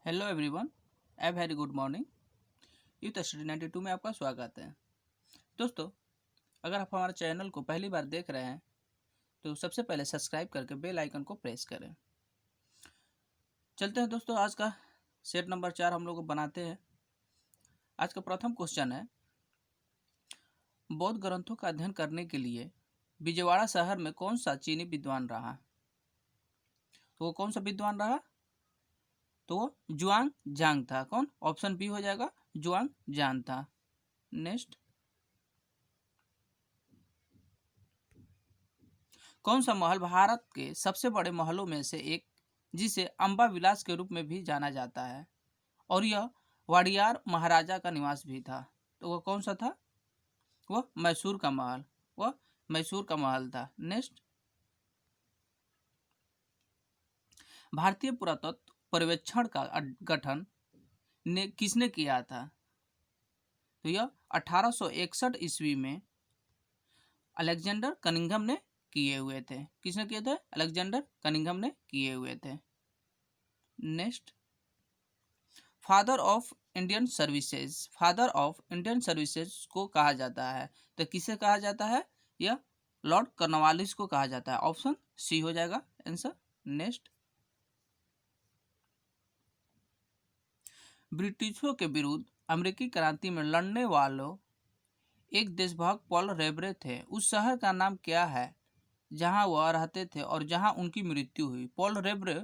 Hello everyone, a very good morning. Youth study 92 में आपका स्वागत है। दोस्तों, अगर आप हमारे चैनल को पहली बार देख रहे हैं तो सबसे पहले सब्सक्राइब करके बेल आइकन को प्रेस करें। चलते हैं दोस्तों, आज का सेट नंबर 4 हम लोग बनाते हैं। आज का प्रथम क्वेश्चन है, बौद्ध ग्रंथों का अध्ययन करने के लिए विजयवाड़ा शहर में कौन सा चीनी विद्वान रहा? तो वो कौन सा विद्वान रहा? तो वो जुआंग जांग था। कौन? ऑप्शन बी हो जाएगा, जुआंग जांग था। नेक्स्ट, कौन सा महल भारत के सबसे बड़े महलों में से एक, जिसे अंबा विलास के रूप में भी जाना जाता है, और यह वाडियार महाराजा का निवास भी था? तो वह कौन सा था? वह मैसूर का महल। वह मैसूर का महल था। नेक्स्ट, भारतीय पुरातत्व पर्यवेक्षण का गठन ने किसने किया था? तो यह 1861 ईस्वी में अलेक्जेंडर कनिंघम ने किए हुए थे। किसने किए थे? अलेक्जेंडर कनिंघम ने किए हुए थे। Next, father of Indian services, father of Indian services को कहा जाता है, तो किसे कहा जाता है? यह लॉर्ड कॉर्नवालिस को कहा जाता है। ऑप्शन सी हो जाएगा आंसर। नेक्स्ट, ब्रिटिशों के विरुद्ध अमेरिकी क्रांति में लड़ने वालों एक देशभक्त पॉल रेब्रे थे। उस शहर का नाम क्या है जहां वह रहते थे और जहां उनकी मृत्यु हुई? पॉल रेब्रे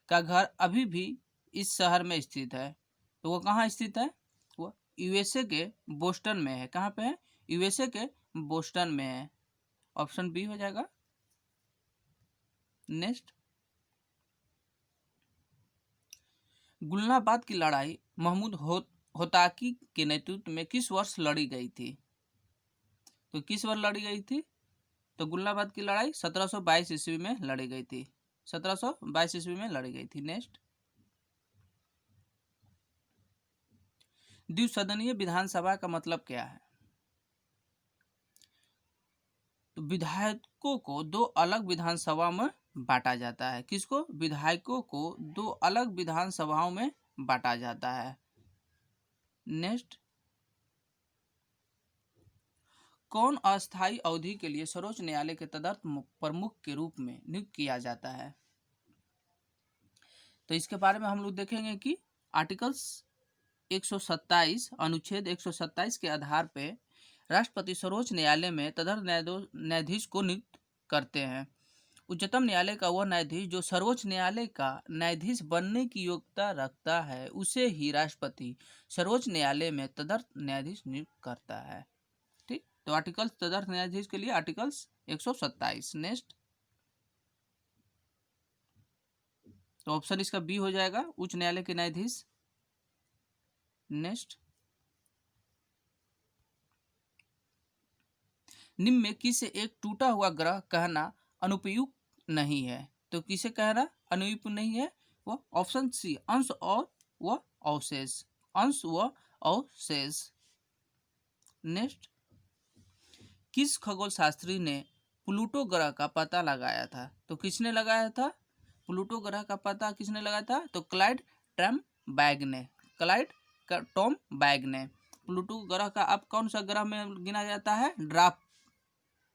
का घर अभी भी इस शहर में स्थित है। तो वो कहाँ स्थित है? वो यूएसए के बोस्टन में है। कहाँ पे है? यूएसए के बोस्टन में है। ऑप्शन बी हो जाएगा। नेक्स्ट, गुलनाबाद की लड़ाई महमूद होताकी के नेतृत्व में किस वर्ष लड़ी गई थी? तो किस वर्ष लड़ी गई थी? तो गुलनाबाद की लड़ाई 1722 ईस्वी में लड़ी गई थी। 1722 ईस्वी में लड़ी गई थी। नेक्स्ट, द्विसदनीय विधानसभा का मतलब क्या है? तो विधायकों को दो अलग विधानसभा में बांटा जाता है। किसको? विधायकों को दो अलग विधानसभाओं में बांटा जाता है। नेक्स्ट, कौन अस्थायी अवधि के लिए सर्वोच्च न्यायालय के तदर्थ प्रमुख के रूप में नियुक्त किया जाता है? तो इसके बारे में हम लोग देखेंगे कि आर्टिकल्स 127 अनुच्छेद 127 के आधार पे राष्ट्रपति सर्वोच्च न्यायालय में तदर्थ न्यायाधीश को नियुक्त करते हैं। उच्चतम न्यायालय का वह न्यायाधीश जो सर्वोच्च न्यायालय का न्यायाधीश बनने की योग्यता रखता है, उसे ही राष्ट्रपति सर्वोच्च न्यायालय में तदर्थ न्यायाधीश नियुक्त करता है। ठीक, तो आर्टिकल्स तदर्थ न्यायाधीश के लिए आर्टिकल्स 127। नेक्स्ट, तो ऑप्शन इसका बी हो जाएगा, उच्च न्यायालय के न्यायाधीश। नेक्स्ट, निम्न में किसे एक टूटा हुआ ग्रह कहना अनुपयुक्त नहीं है? तो किसे कहना अनुपयुक्त नहीं है? वो ऑप्शन सी, अंश और वह अवशेष। अंश व अवशेष। नेक्स्ट, किस खगोल शास्त्री ने प्लूटो ग्रह का पता लगाया था? तो किसने लगाया था प्लूटो ग्रह का पता? किसने लगाया था? तो क्लाइड टॉमबैग ने। क्लाइड टॉमबैग ने। प्लूटो ग्रह का अब कौन सा ग्रह में गिना जाता है? ड्राफ्ट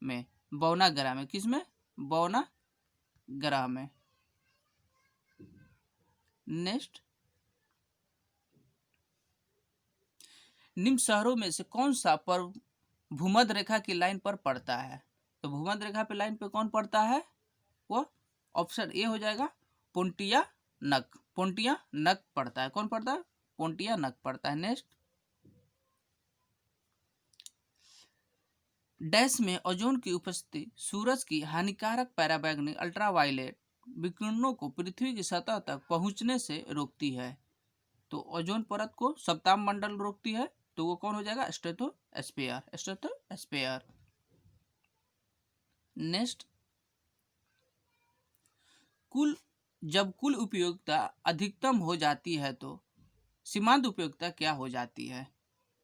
में, बौना ग्रह में। किस में? बौना ग्रह में। नेक्स्ट, निम्न शहरों में से कौन सा पर्व भूमध्य रेखा की लाइन पर पड़ता है? तो भूमध्य रेखा पे लाइन पे कौन पड़ता है? वो ऑप्शन ए हो जाएगा, पोंटिया नक। पोंटिया नक पड़ता है। कौन पड़ता है? पोंटिया नक पड़ता है। नेक्स्ट, डैश में ओजोन की उपस्थिति सूरज की हानिकारक पैराबैंगनी अल्ट्रावायलेट विकिरणों को पृथ्वी की सतह तक पहुंचने से रोकती है। तो ओजोन परत को सप्ताह मंडल रोकती है, तो वो कौन हो जाएगा? स्ट्रेटोस्फेयर। स्ट्रेटोस्फेयर। नेक्स्ट, जब कुल उपयोगिता अधिकतम हो जाती है तो सीमांत उपयोगिता क्या हो जाती है?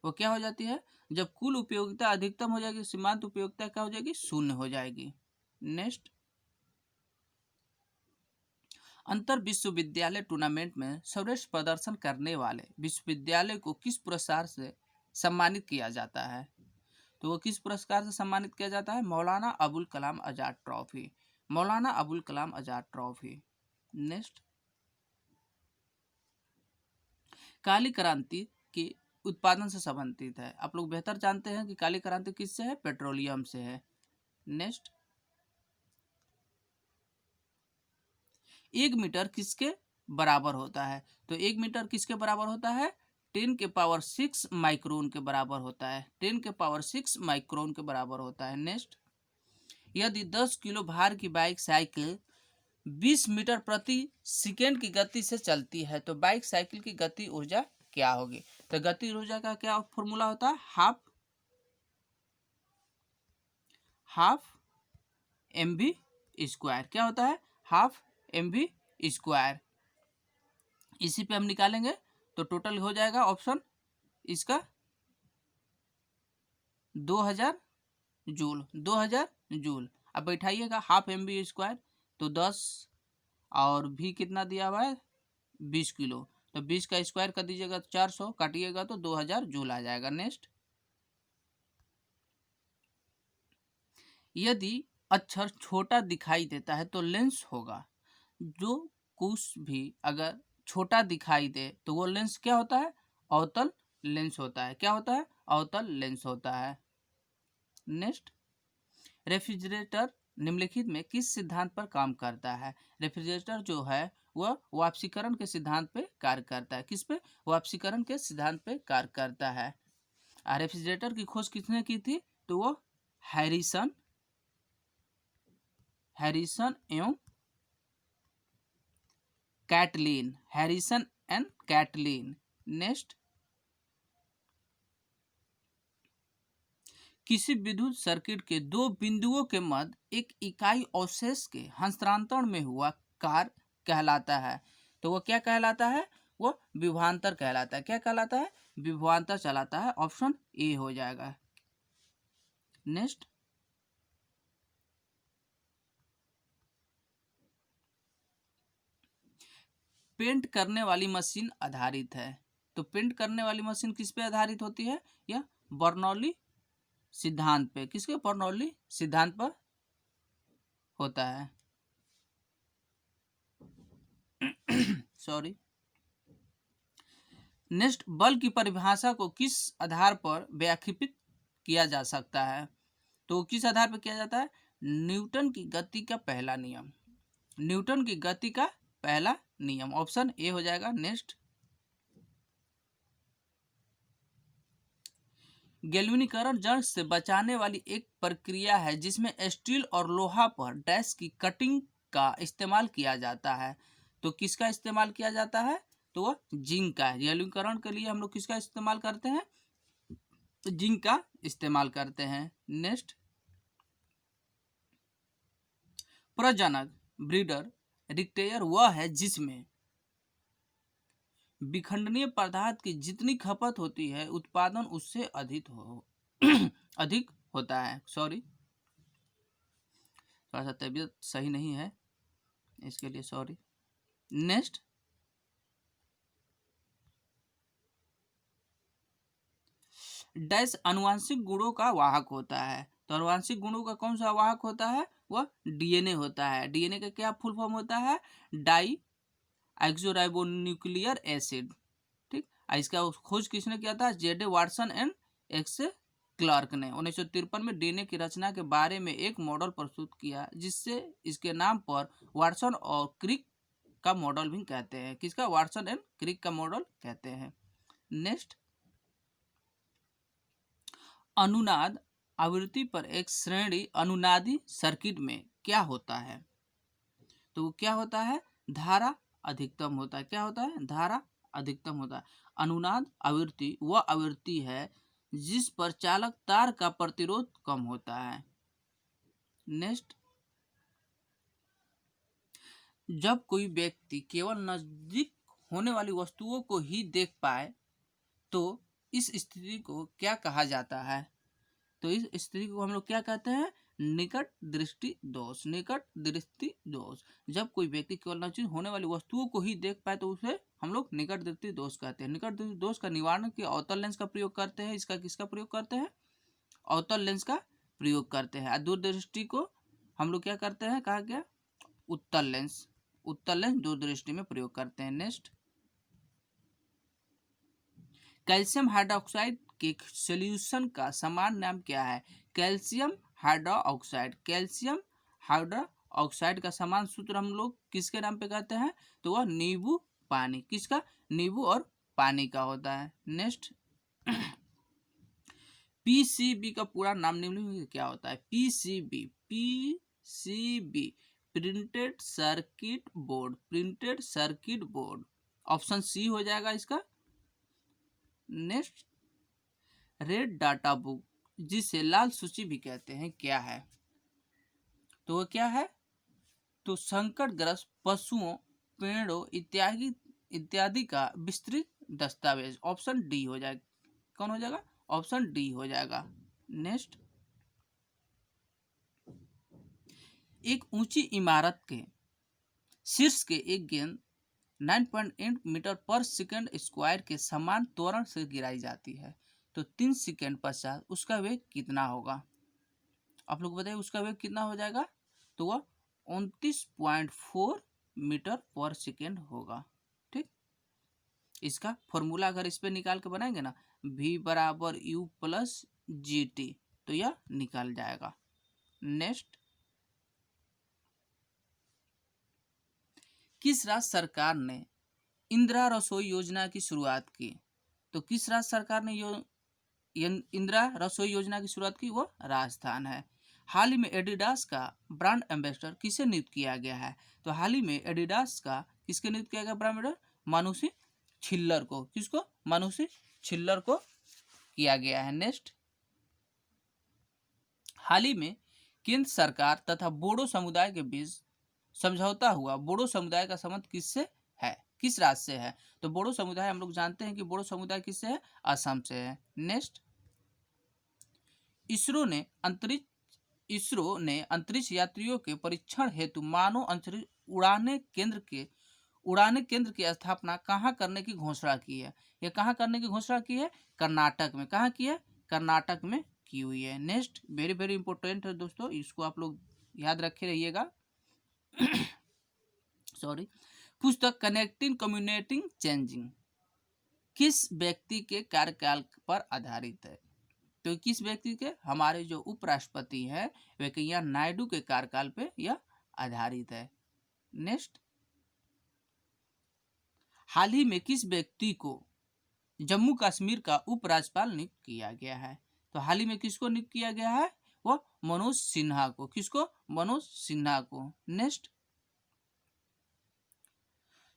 वो क्या हो जाती है? जब कुल उपयोगिता अधिकतम हो जाएगी, सीमांत उपयोगिता क्या हो जाएगी? शून्य हो जाएगी। नेक्स्ट, अंतर विश्वविद्यालय टूर्नामेंट में सर्वश्रेष्ठ प्रदर्शन करने वाले विश्वविद्यालय को किस पुरस्कार से सम्मानित किया जाता है? तो वो किस पुरस्कार से सम्मानित किया जाता है? Maulana Abul Kalam Azad trophy, Maulana Abul Kalam Azad trophy. Next, काली क्रांति के उत्पादन से संबंधित है। आप लोग बेहतर जानते हैं कि काली क्रांति किससे है? पेट्रोलियम से है। नेक्स्ट, 1 मीटर किसके बराबर होता है? तो 1 मीटर किसके बराबर होता है? 10⁻6 माइक्रोन के बराबर होता है। 10⁻6 माइक्रोन के बराबर होता है। नेक्स्ट, यदि 10 किलो भार की बाइक साइकिल 20 मीटर प्रति सेकेंड की गति से चलती है तो बाइक साइकिल की गति ऊर्जा क्या होगी? तो गति ऊर्जा का क्या फॉर्मूला होता है? Half mv square. क्या होता है? Half mv square. इसी पे हम निकालेंगे तो टोटल हो जाएगा ऑप्शन इसका 2000 जूल। 2000 जूल। अब बैठाइएगा हाफ mv स्क्वायर तो 10 और भी कितना दिया हुआ है? 20 किलो। तो 20 का स्क्वायर कर दीजिएगा तो 400, काटिएगा तो 2000 जूल आ जाएगा। नेक्स्ट, यदि अक्षर छोटा दिखाई देता है तो लेंस होगा। जो कुछ भी अगर छोटा दिखाई दे तो वो लेंस क्या होता है? अवतल लेंस होता है। क्या होता है? अवतल लेंस होता है। नेक्स्ट, रेफ्रिजरेटर निम्नलिखित में किस सिद्धांत पर काम करता है? रेफ्रिजरेटर जो है वह वाष्पीकरण के सिद्धांत पे कार्य करता है। किस पे? वाष्पीकरण के सिद्धांत पे कार्य करता है। रेफ्रिजरेटर की खोज किसने की थी? तो वो हैरिसन एवं Catlin, Harrison and Catlin. Next, किसी विद्युत सर्किट के दो बिंदुओं के मध्य एक इकाई अवशेष के हस्तांतरण में हुआ कार्य कहलाता है। तो वो क्या कहलाता है? वो विभवांतर कहलाता है। क्या कहलाता है? विभवांतर चलाता है। ऑप्शन ए हो जाएगा। नेक्स्ट, पेंट करने वाली मशीन आधारित है। तो पेंट करने वाली मशीन किस पे आधारित होती है? यह बर्नौली सिद्धांत पे। किसके? बर्नौली सिद्धांत पर होता है। सॉरी। नेक्स्ट, बल की परिभाषा को किस आधार पर व्याख्यायित किया जा सकता है? तो किस आधार पर किया जाता है? न्यूटन की गति का पहला नियम। न्यूटन की गति का पहला नियम। ऑप्शन ए हो जाएगा। नेक्स्ट, गैल्वेनीकरण जंग से बचाने वाली एक प्रक्रिया है जिसमें स्टील और लोहा पर डैश की कटिंग का इस्तेमाल किया जाता है। तो किसका इस्तेमाल किया जाता है? तो वह जिंक का है। गैल्वेनीकरण के लिए हम लोग किसका इस्तेमाल करते हैं? जिंक का इस्तेमाल करते हैं। नेक्स्ट, प्रजनक ब्रीडर रिक्टेयर वह है जिसमें विखंडनीय पदार्थ की जितनी खपत होती है उत्पादन उससे अधिक होता है। सॉरी, थोड़ा सा तबीयत सही नहीं है, इसके लिए सॉरी। नेक्स्ट, डैश अनुवांशिक गुणों का वाहक होता है। तो अनुवांशिक गुणों का कौन सा वाहक होता है? वह डीएनए होता है। डीएनए का क्या फुल फॉर्म होता है? Deoxyribonucleic acid. ठीक, इसका खोज किसने किया था? जेडे वाटसन एंड एक्स क्लार्क ने 1953 में डीएनए की रचना के बारे में एक मॉडल प्रस्तुत किया जिससे इसके नाम पर वाटसन और क्रिक का मॉडल भी कहते हैं। किसका? वाटसन एंड क्रिक का मॉडल कहते हैं। नेक्स्ट, अनुनाद आवृत्ति पर एक श्रेणी अनुनादी सर्किट में क्या होता है? तो क्या होता है? धारा अधिकतम होता है। क्या होता है? धारा अधिकतम होता है। अनुनाद आवृत्ति वह आवृत्ति है जिस पर चालक तार का प्रतिरोध कम होता है। नेक्स्ट, जब कोई व्यक्ति केवल नजदीक होने वाली वस्तुओं को ही देख पाए तो इस स्थिति को क्या कहा जाता है? तो इस स्थिति को हम लोग क्या कहते हैं? निकट दृष्टि दोष। निकट दृष्टि दोष, जब कोई व्यक्ति केवल नजदीक होने वाली वस्तुओं को ही देख पाए तो उसे हम लोग निकट दृष्टि दोष कहते हैं। निकट दृष्टि दोष का निवारण के अवतल लेंस का प्रयोग करते हैं। इसका किसका प्रयोग करते हैं? अवतल लेंस का प्रयोग करते हैं। दूरदृष्टि को हम लोग क्या करते हैं, कहा गया उत्तल लेंस। उत्तल लेंस दूरदृष्टि में प्रयोग करते हैं। नेक्स्ट, कैल्शियम हाइड्रोक्साइड के सॉल्यूशन का समान नाम क्या है? Calcium hydroxide. कैल्शियम हाइड्रोक्साइड का समान सूत्र हम लोग किसके नाम पे कहते हैं? तो वह नींबू पानी। किसका? नींबू और पानी का होता है। नेक्स्ट, पीसीबी का पूरा नाम निम्नलिखित में क्या होता है? PCB. PCB printed circuit board. Printed circuit board, option C हो जाएगा इसका। नेक्स्ट, रेड डाटा बुक जिसे लाल सूची भी कहते हैं, क्या है? तो वो क्या है? तो संकटग्रस्त पशुओं, पेड़ों इत्यादि का विस्तृत दस्तावेज। ऑप्शन डी हो जाएगा। कौन हो जाएगा? ऑप्शन डी हो जाएगा। नेक्स्ट, एक ऊंची इमारत के शीर्ष के एक गेंद 9.8 मीटर पर सेकंड स्क्वायर के समान त्वरण से गिराई जाती है तो 3 सेकंड पश्चात उसका वेग कितना होगा? आप लोग बताइए उसका वेग कितना हो जाएगा? तो वह 29.4 मीटर पर सेकंड होगा। ठीक, इसका फॉर्मूला अगर इस पे निकाल के बनाएंगे ना, v बराबर u प्लस जी टी, तो यह निकल जाएगा। नेक्स्ट, किस राज्य सरकार ने इंदिरा रसोई योजना की शुरुआत की? तो किस राज्य सरकार ने इंदिरा रसोई योजना की शुरुआत की? वो राजस्थान है। हाल ही में एडिडास का ब्रांड एम्बेसडर किसे नियुक्त किया गया है? तो हाल ही में एडिडास का किसके नियुक्त किया गया ब्रांड एम्बेसडर? मानुषी छिल्लर को। किसको? मानुषी छिल्लर को किया गया है। नेक्स्ट, हाल ही में केंद्र सरकार तथा बोडो समुदाय के बीच समझौता हुआ। बोडो समुदाय का संबंध किससे है? किस राज्य से है? तो बोडो समुदाय हम लोग जानते हैं कि बोडो समुदाय किससे है? असम से है। नेक्स्ट, इसरो ने अंतरिक्ष यात्रियों के परीक्षण हेतु मानव अंतरिक्ष उड़ाने केंद्र की स्थापना कहाँ करने की घोषणा की है? यह कहाँ करने की घोषणा की है? कर्नाटक में। कहाँ की है? कर्नाटक में की हुई है। नेक्स्ट, वेरी वेरी इंपॉर्टेंट है दोस्तों, इसको आप लोग याद रखे रहिएगा। सॉरी, पुस्तक कनेक्टिंग कम्युनिकेटिंग चेंजिंग किस व्यक्ति के कार्यकाल पर आधारित है? तो किस व्यक्ति के? हमारे जो उपराष्ट्रपति हैं वेंकैया नायडू के कार्यकाल पे यह आधारित है। नेक्स्ट, हाल ही में किस व्यक्ति को जम्मू कश्मीर का उपराज्यपाल नियुक्त किया गया है? तो हाल ही में किसको नियुक्त किया गया है? वो मनोज सिन्हा को। किसको? मनोज सिन्हा को। नेक्स्ट,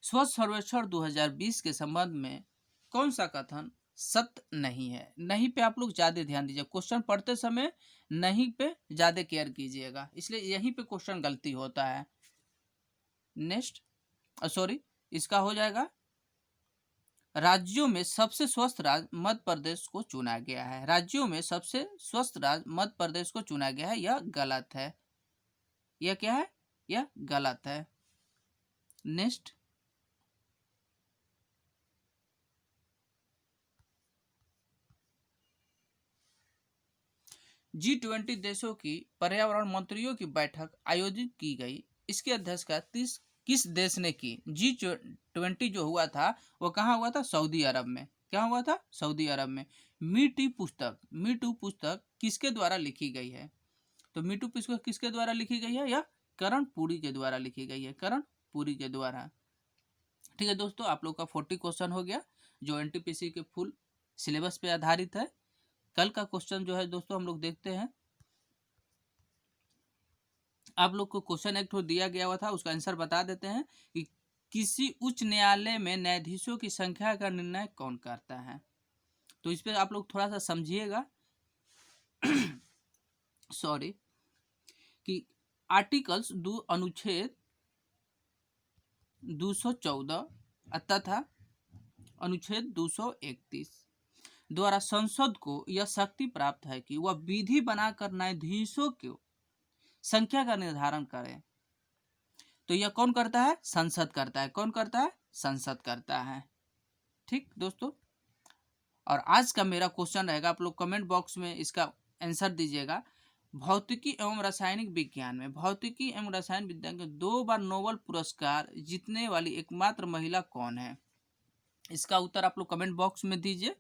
स्वच्छ सर्वेक्षण 2020 के संबंध में कौन सा कथन सत्य नहीं है? नहीं पे आप लोग ज्यादा ध्यान दीजिए। क्वेश्चन पढ़ते समय नहीं पे ज्यादा केयर कीजिएगा, इसलिए यहीं पे क्वेश्चन गलती होता है। नेक्स्ट, सॉरी, इसका हो जाएगा राज्यों में सबसे स्वस्थ राज्य मध्य प्रदेश को चुना गया है। राज्यों में सबसे स्वस्थ राज्य मध्य प्रदेश को चुना गया है, यह गलत है। यह क्या है? यह गलत है। नेक्स्ट, G20 देशों की पर्यावरण मंत्रियों की बैठक आयोजित की गई, इसकी अध्यक्षता किस देश ने की? G20 जो हुआ था वो कहाँ हुआ था? सऊदी अरब में। क्या हुआ था? सऊदी अरब में। मी टू पुस्तक किसके द्वारा लिखी गई है? तो मी टू पुस्तक किसके द्वारा लिखी गई है? या करण पुरी के द्वारा लिखी गई है। करण पुरी के द्वारा। ठीक है दोस्तों, आप लोग का 40 क्वेश्चन हो गया जो एनटीपीसी के फुल सिलेबस पे आधारित है। कल का क्वेश्चन जो है दोस्तों हम लोग देखते हैं। आप लोग को क्वेश्चन एक तो दिया गया हुआ था, उसका आंसर बता देते हैं कि किसी उच्च न्यायालय में न्यायाधीशों की संख्या का निर्णय कौन करता है? तो इस पे आप लोग थोड़ा सा समझिएगा। सॉरी, कि आर्टिकल्स अनुच्छेद 214 तथा अनुच्छेद 231 द्वारा संसद को यह शक्ति प्राप्त है कि वह विधि बनाकर न्यायाधीशों को संख्या का निर्धारण करें। तो यह कौन करता है? संसद करता है। कौन करता है? संसद करता है। ठीक दोस्तों, और आज का मेरा क्वेश्चन रहेगा, आप लोग कमेंट बॉक्स में इसका आंसर दीजिएगा। भौतिकी एवं रासायनिक विज्ञान में, भौतिकी एवं रसायन विज्ञान के 2 बार नोबेल पुरस्कार जीतने वाली एकमात्र महिला कौन है? इसका उत्तर आप लोग कमेंट बॉक्स में दीजिए।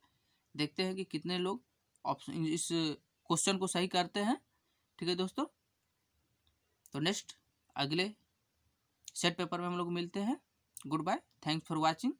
देखते हैं कि कितने लोग ऑप्शन इस क्वेश्चन को सही करते हैं। ठीक है दोस्तों, तो नेक्स्ट अगले सेट पेपर में हम लोग मिलते हैं। Goodbye, thanks for watching.